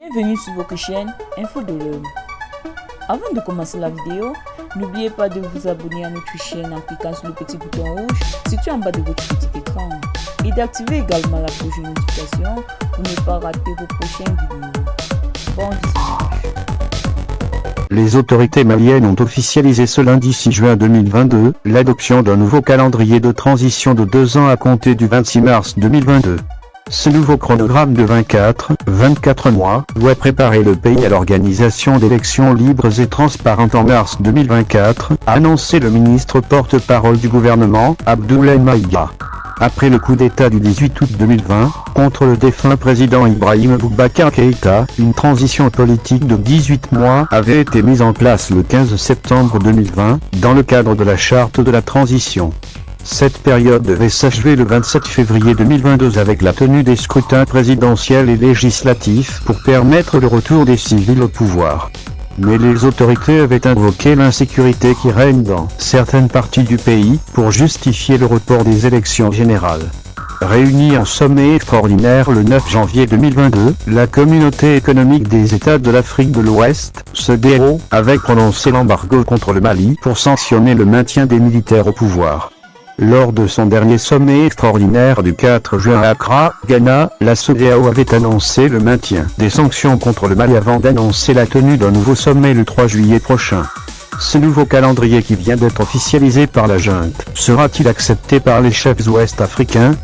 Bienvenue sur votre chaîne Info de l'Homme. Avant de commencer la vidéo, n'oubliez pas de vous abonner à notre chaîne en cliquant sur le petit bouton rouge situé en bas de votre petit écran et d'activer également la cloche de notification pour ne pas rater vos prochaines vidéos. Bon visionnage. Les autorités maliennes ont officialisé ce lundi 6 juin 2022 l'adoption d'un nouveau calendrier de transition de 2 ans à compter du 26 mars 2022. Ce nouveau chronogramme de 24 mois doit préparer le pays à l'organisation d'élections libres et transparentes en mars 2024, a annoncé le ministre porte-parole du gouvernement, Abdoulaye Maïga. Après le coup d'État du 18 août 2020, contre le défunt président Ibrahim Boubacar Keïta, une transition politique de 18 mois avait été mise en place le 15 septembre 2020, dans le cadre de la charte de la transition. Cette période devait s'achever le 27 février 2022 avec la tenue des scrutins présidentiels et législatifs pour permettre le retour des civils au pouvoir. Mais les autorités avaient invoqué l'insécurité qui règne dans certaines parties du pays pour justifier le report des élections générales. Réunie en sommet extraordinaire le 9 janvier 2022, la Communauté économique des États de l'Afrique de l'Ouest, CEDEAO, avait prononcé l'embargo contre le Mali pour sanctionner le maintien des militaires au pouvoir. Lors de son dernier sommet extraordinaire du 4 juin à Accra, Ghana, la CEDEAO avait annoncé le maintien des sanctions contre le Mali avant d'annoncer la tenue d'un nouveau sommet le 3 juillet prochain. Ce nouveau calendrier qui vient d'être officialisé par la junte sera-t-il accepté par les chefs ouest-africains?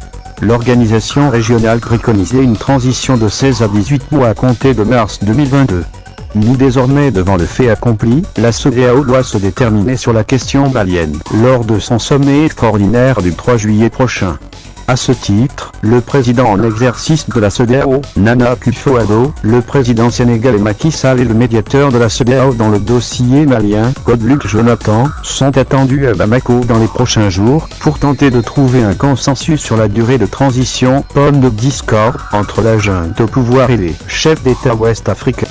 L'organisation régionale préconisait une transition de 16 à 18 mois à compter de mars 2022. Mis désormais devant le fait accompli, la CEDEAO doit se déterminer sur la question malienne lors de son sommet extraordinaire du 3 juillet prochain. À ce titre, le président en exercice de la CEDEAO, Nana Akufo-Addo, le président sénégalais Macky Sall et le médiateur de la CEDEAO dans le dossier malien, Goodluck Jonathan, sont attendus à Bamako dans les prochains jours pour tenter de trouver un consensus sur la durée de transition, pomme de discorde entre la junte au pouvoir et les chefs d'État ouest-africains.